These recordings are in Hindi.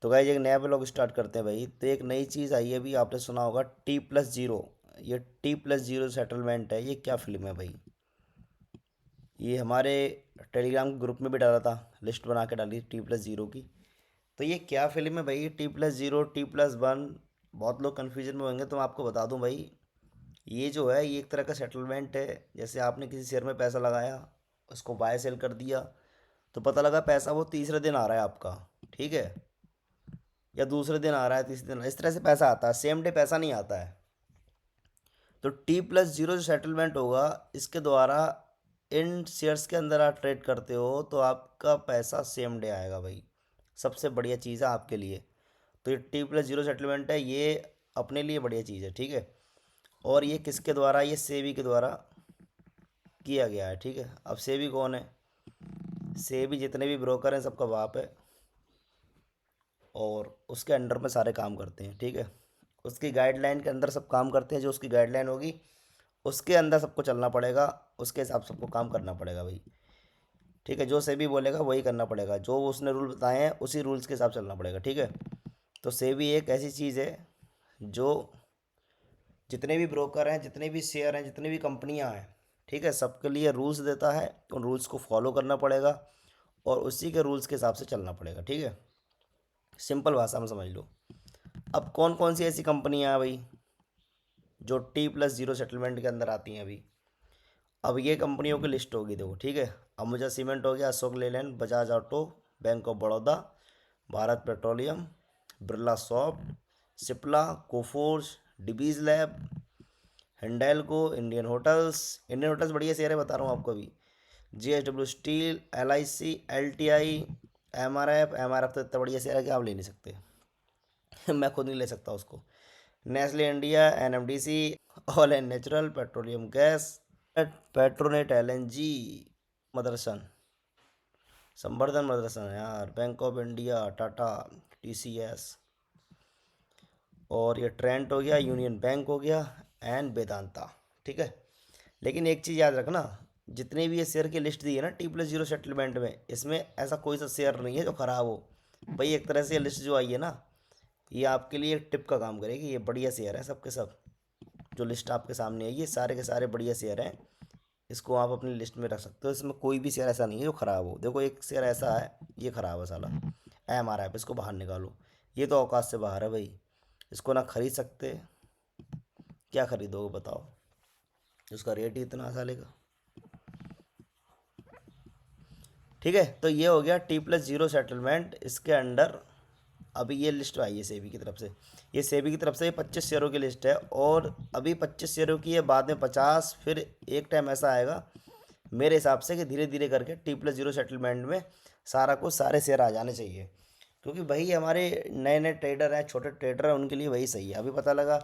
तो गाइस एक नया ब्लॉग स्टार्ट करते हैं भाई। तो एक नई चीज़ आई है, अभी आपने सुना होगा T+0। ये T+0 सेटलमेंट है। ये क्या फिल्म है भाई? ये हमारे टेलीग्राम ग्रुप में भी डाला था, लिस्ट बना के डाली T+0 की। तो ये क्या फिल्म है भाई? T+0, T+1। बहुत लोग कन्फ्यूजन में होंगे, तो मैं आपको बता दूं भाई। ये जो है ये एक तरह का सेटलमेंट है। जैसे आपने किसी शेयर में पैसा लगाया, उसको बाय सेल कर दिया, तो पता लगा पैसा वो तीसरे दिन आ रहा है आपका, ठीक है, या दूसरे दिन आ रहा है, तीसरे दिन, इस तरह से पैसा आता है, सेम डे पैसा नहीं आता है। तो T+0 जो सेटलमेंट होगा, इसके द्वारा इन शेयर्स के अंदर आप ट्रेड करते हो तो आपका पैसा सेम डे आएगा भाई। सबसे बढ़िया चीज़ है आपके लिए। तो ये T+0 सेटलमेंट है, ये अपने लिए बढ़िया चीज़ है, ठीक है। और ये किसके द्वारा? ये सेबी के द्वारा किया गया है, ठीक है। अब सेबी कौन है? सेबी जितने भी ब्रोकर हैं सबका बाप है, और उसके अंडर में सारे काम करते हैं, ठीक है। उसकी गाइडलाइन के अंदर सब काम करते हैं। जो उसकी गाइडलाइन होगी उसके अंदर सबको चलना पड़ेगा, उसके हिसाब से सबको काम करना पड़ेगा भाई, ठीक है। जो सेबी बोलेगा वही करना पड़ेगा, जो उसने रूल बताए हैं उसी रूल्स के हिसाब से चलना पड़ेगा, ठीक है। तो सेबी एक ऐसी चीज़ है जो जितने भी ब्रोकर हैं, जितने भी शेयर हैं, जितनी भी कंपनियां हैं, ठीक है, सबके लिए रूल्स देता है। उन रूल्स को फॉलो करना पड़ेगा और उसी के रूल्स के हिसाब से चलना पड़ेगा, ठीक है। सिंपल भाषा में समझ लो। अब कौन कौन सी ऐसी कंपनियां हैं भाई जो T+0 सेटलमेंट के अंदर आती हैं अभी? अब ये कंपनियों की लिस्ट होगी, देखो, ठीक है। अंबुजा सीमेंट हो गया, Ashok Leyland, Bajaj Auto, Bank of Baroda, Bharat Petroleum, Birla Soft, Cipla, Coforge, Divi's Lab, Hindalco, Indian Hotels बढ़िया शेयर है, बता रहा हूँ आपको अभी। JSW Steel, LIC, LTI, M R F तो इतना बढ़िया शेयर है कि आप ले नहीं सकते। मैं खुद नहीं ले सकता उसको। Nestle India, NMDC, all and natural, petroleum gas, Petronet, LNG, Motherson, संवर्धन मदरसन यार, bank of India, Tata, TCS, और ये ट्रेंट हो गया, यूनियन बैंक हो गया, एंड वेदांता, ठीक है। लेकिन एक चीज़ याद रखना, जितने भी ये शेयर की लिस्ट दी है ना T+0 सेटलमेंट में, इसमें ऐसा कोई सा शेयर नहीं है जो ख़राब हो भाई। एक तरह से ये लिस्ट जो आई है ना, ये आपके लिए एक टिप का काम करेगी। ये बढ़िया शेयर है सब के सब। जो लिस्ट आपके सामने है ये सारे के सारे बढ़िया शेयर हैं। इसको आप अपनी लिस्ट में रख सकते हो। इसमें कोई भी शेयर ऐसा नहीं है जो ख़राब हो। देखो एक शेयर ऐसा है, ये ख़राब है साला, MRF, इसको बाहर निकालो। ये तो औकात से बाहर है भाई, इसको ना खरीद सकते। क्या खरीदोगे बताओ, उसका रेट ही इतना साले का, ठीक है। तो ये हो गया T+0 सेटलमेंट। इसके अंडर अभी ये लिस्ट आई है सेबी की तरफ से। ये सेबी की तरफ से 25 शेयरों की लिस्ट है, और अभी 25 शेयरों की है, बाद में 50, फिर एक टाइम ऐसा आएगा मेरे हिसाब से कि धीरे धीरे करके T+0 सेटलमेंट में सारा कुछ सारे शेयर आ जाने चाहिए। क्योंकि भाई हमारे नए नए ट्रेडर हैं, छोटे ट्रेडर हैं, उनके लिए वही सही है। अभी पता लगा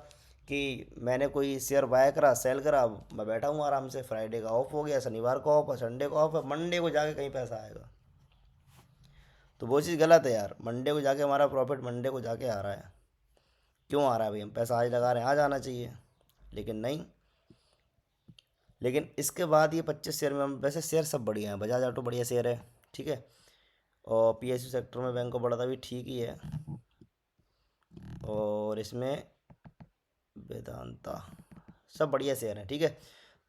कि मैंने कोई शेयर बाय करा, सेल करा, मैं बैठा हूँ आराम से, फ्राइडे का ऑफ हो गया, शनिवार को ऑफ है, संडे को ऑफ है, मंडे को जाके कहीं पैसा आएगा। तो वो चीज़ गलत है यार। मंडे को जाके हमारा प्रॉफिट मंडे को जाके आ रहा है। क्यों आ रहा है भाई? हम पैसा आज लगा रहे हैं, आज आना चाहिए, लेकिन नहीं। लेकिन इसके बाद ये 25 शेयर में हम, वैसे शेयर सब बढ़िया हैं। बजाज ऑटो बढ़िया शेयर है, ठीक है। और PSU सेक्टर में बैंक ऑफ बड़ौदा भी ठीक ही है, और इसमें वेदांता, सब बढ़िया शेयर हैं, ठीक है।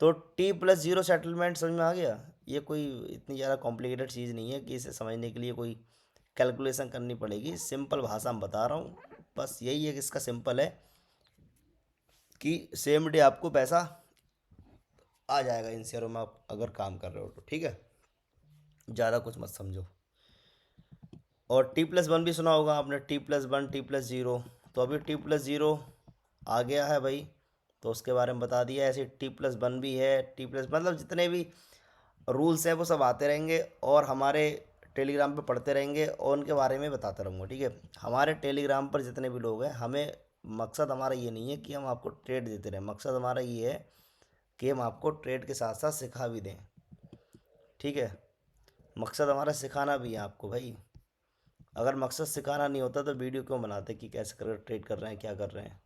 तो T+0 सेटलमेंट समझ में आ गया। ये कोई इतनी ज़्यादा कॉम्प्लिकेटेड चीज़ नहीं है कि इसे समझने के लिए कोई कैलकुलेशन करनी पड़ेगी। सिंपल भाषा में बता रहा हूँ, बस यही है कि इसका सिंपल है कि सेम डे आपको पैसा आ जाएगा इन शेयरों में, आप अगर काम कर रहे हो तो, ठीक है। ज़्यादा कुछ मत समझो। और T+1 भी सुना होगा आपने, T+1, T+0। तो अभी T+0 आ गया है भाई, तो उसके बारे में बता दिया। ऐसे T+1 भी है, मतलब जितने भी रूल्स हैं वो सब आते रहेंगे, और हमारे टेलीग्राम पे पढ़ते रहेंगे, और उनके बारे में बताता रहूँगा, ठीक है। हमारे टेलीग्राम पर जितने भी लोग हैं, हमें मकसद हमारा ये नहीं है कि हम आपको ट्रेड देते रहें। मकसद हमारा ये है कि हम आपको ट्रेड के साथ साथ सिखा भी दें, ठीक है। मकसद हमारा सिखाना भी है आपको भाई। अगर मकसद सिखाना नहीं होता तो वीडियो क्यों बनाते कि कैसे कर ट्रेड कर रहे हैं, क्या कर रहे हैं।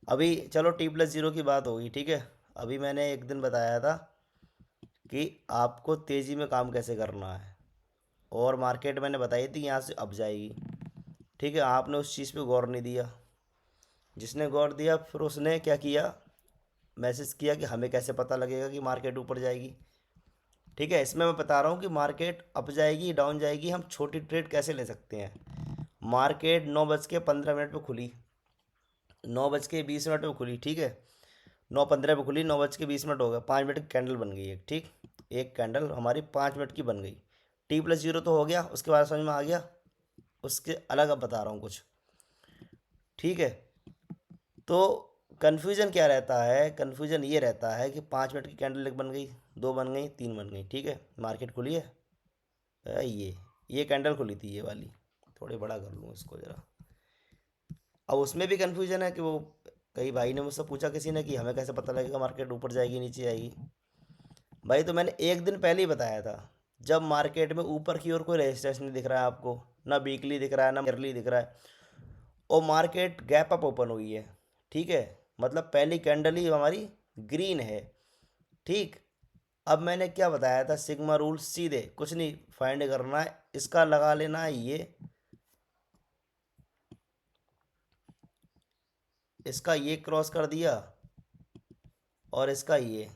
अभी चलो T+0 की बात होगी, ठीक है। अभी मैंने एक दिन बताया था कि आपको तेज़ी में काम कैसे करना है, और मार्केट मैंने बताई थी यहाँ से अप जाएगी, ठीक है। आपने उस चीज़ पे गौर नहीं दिया। जिसने गौर दिया फिर उसने क्या किया, मैसेज किया कि हमें कैसे पता लगेगा कि मार्केट ऊपर जाएगी, ठीक है। इसमें मैं बता रहा हूँ कि मार्केट अप जाएगी डाउन जाएगी, हम छोटी ट्रेड कैसे ले सकते हैं। मार्केट 9:15 पे खुली, 9:20 पे खुली, ठीक है। 9:15 पे खुली, 9:20 हो गया, 5 मिनट की कैंडल बन गई एक, ठीक। एक कैंडल हमारी 5 मिनट की बन गई। T+0 तो हो गया, उसके बाद समझ में आ गया। उसके अलग अब बता रहा हूँ कुछ, ठीक है। तो कन्फ्यूज़न क्या रहता है, कन्फ्यूज़न ये रहता है कि 5 मिनट की कैंडल एक बन गई, दो बन गई, तीन बन गई, ठीक है। मार्केट खुली है, ये कैंडल खुली थी ये वाली, थोड़ी बड़ा कर लूँ इसको ज़रा। अब उसमें भी कन्फ्यूजन है कि वो, कई भाई ने मुझसे पूछा किसी ने कि हमें कैसे पता लगेगा मार्केट ऊपर जाएगी नीचे जाएगी। भाई तो मैंने एक दिन पहले ही बताया था, जब मार्केट में ऊपर की ओर कोई रेजिस्टेंस नहीं दिख रहा है आपको, ना वीकली दिख रहा है ना ईयरली दिख रहा है, और मार्केट गैप अप ओपन हुई है, ठीक है। मतलब पहली कैंडल ही हमारी ग्रीन है, ठीक। अब मैंने क्या बताया था, सिग्मा रूल सीधे कुछ नहीं फाइंड करना है, इसका लगा लेना है ये, इसका ये क्रॉस कर दिया और इसका ये,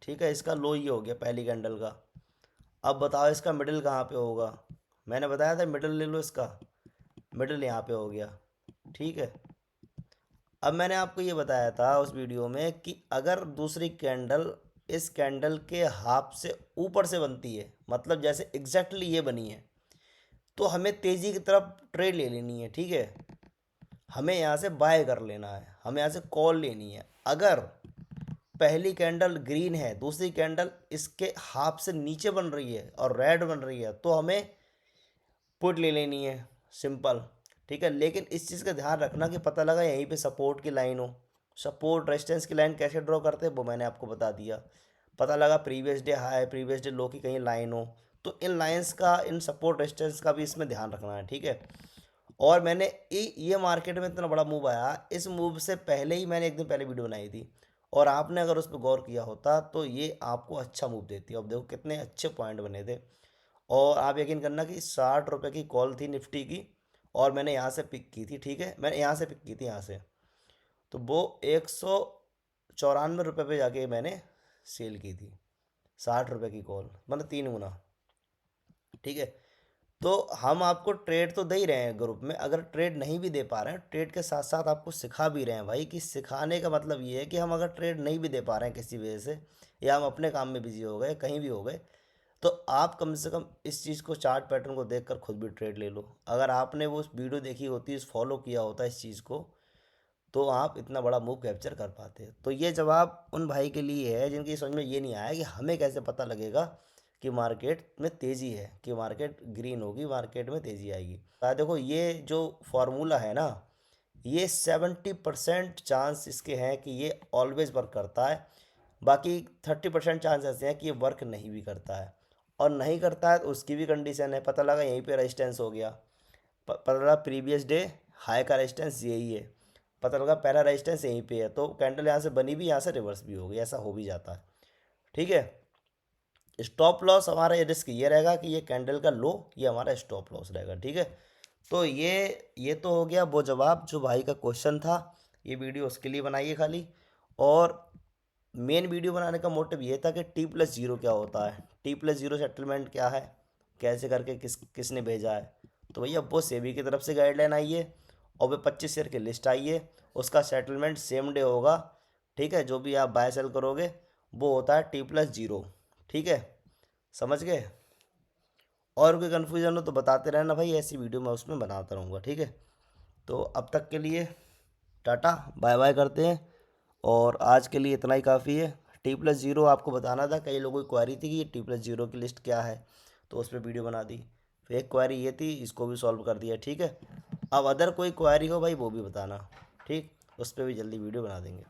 ठीक है। इसका लो ये हो गया पहली कैंडल का। अब बताओ इसका मिडिल कहाँ पे होगा, मैंने बताया था मिडिल ले लो इसका, मिडिल यहाँ पे हो गया, ठीक है। अब मैंने आपको ये बताया था उस वीडियो में कि अगर दूसरी कैंडल इस कैंडल के हाफ से ऊपर से बनती है, मतलब जैसे एग्जैक्टली ये बनी है, तो हमें तेज़ी की तरफ ट्रेड ले लेनी है, ठीक है। हमें यहाँ से बाय कर लेना है, हमें यहाँ से कॉल लेनी है। अगर पहली कैंडल ग्रीन है, दूसरी कैंडल इसके हाफ से नीचे बन रही है और रेड बन रही है, तो हमें पुट ले लेनी है, सिंपल, ठीक है। लेकिन इस चीज़ का ध्यान रखना कि पता लगा यहीं पे सपोर्ट की लाइन हो, सपोर्ट रेजिस्टेंस की लाइन कैसे ड्रॉ करते हैं वो मैंने आपको बता दिया। पता लगा previous day high previous day लो की कहीं लाइन हो, तो इन लाइंस का, इन सपोर्ट रेजिस्टेंस का भी इसमें ध्यान रखना है, ठीक है। और मैंने ये मार्केट में इतना बड़ा मूव आया, इस मूव से पहले ही मैंने एक दिन पहले वीडियो बनाई थी, और आपने अगर उस पर गौर किया होता तो ये आपको अच्छा मूव देती। अब देखो कितने अच्छे पॉइंट बने थे। और आप यकीन करना कि 60 रुपये की कॉल थी निफ्टी की, और मैंने यहाँ से पिक की थी, ठीक है। मैंने यहाँ से पिक की थी, यहाँ से, तो वो 194 रुपये पे जाके मैंने सेल की थी। 60 रुपये की कॉल मतलब 3 गुना, ठीक है। तो हम आपको ट्रेड तो दे ही रहे हैं ग्रुप में, अगर ट्रेड नहीं भी दे पा रहे हैं, ट्रेड के साथ साथ आपको सिखा भी रहे हैं भाई। कि सिखाने का मतलब ये है कि हम अगर ट्रेड नहीं भी दे पा रहे हैं किसी वजह से, या हम अपने काम में बिजी हो गए, कहीं भी हो गए, तो आप कम से कम इस चीज़ को, चार्ट पैटर्न को देखकर खुद भी ट्रेड ले लो। अगर आपने वो वीडियो देखी होती, फॉलो किया होता इस चीज़ को, तो आप इतना बड़ा मूव कैप्चर कर पाते। तो ये जवाब उन भाई के लिए है जिनकी समझ में ये नहीं आया कि हमें कैसे पता लगेगा कि मार्केट में तेज़ी है, कि मार्केट ग्रीन होगी, मार्केट में तेज़ी आएगी। देखो ये जो फार्मूला है ना, ये 70% चांस इसके हैं कि ये ऑलवेज वर्क करता है। बाकी 30% चांस ऐसे हैं कि ये वर्क नहीं भी करता है, और नहीं करता है तो उसकी भी कंडीशन है। पता लगा यहीं पे रेजिस्टेंस हो गया, पता लगा प्रीवियस डे हाई का रेजिस्टेंस यही है, पता लगा पहला रेजिस्टेंस यहीं पे है, तो कैंडल यहाँ से बनी भी, यहाँ से रिवर्स भी होगी, ऐसा हो भी जाता है, ठीक है। स्टॉप लॉस हमारा ये रिस्क ये रहेगा कि ये कैंडल का लो, ये हमारा स्टॉप लॉस रहेगा, ठीक है। तो ये तो हो गया वो जवाब जो भाई का क्वेश्चन था। ये वीडियो उसके लिए बनाई है खाली। और मेन वीडियो बनाने का मोटिव ये था कि T+0 क्या होता है, T+0 सेटलमेंट क्या है, कैसे करके किसने भेजा है। तो भैया वो सेबी की तरफ से गाइडलाइन आई है, और वो 25 शेयर की लिस्ट आई है, उसका सेटलमेंट सेम डे होगा, ठीक है। जो भी आप बाय सेल करोगे वो होता है T+0, ठीक है, समझ गए। और कोई कन्फ्यूज़न हो तो बताते रहना भाई, ऐसी वीडियो मैं उसमें बनाता रहूँगा, ठीक है। तो अब तक के लिए टाटा बाय बाय करते हैं, और आज के लिए इतना ही काफ़ी है। T+0 आपको बताना था, कई लोगों की क्वारी थी कि T+0 की लिस्ट क्या है, तो उस पर वीडियो बना दी। फिर एक क्वारी ये थी, इसको भी सॉल्व कर दिया, ठीक है। अब अदर कोई क्वारी हो भाई वो भी बताना, ठीक, उस पर भी जल्दी वीडियो बना देंगे।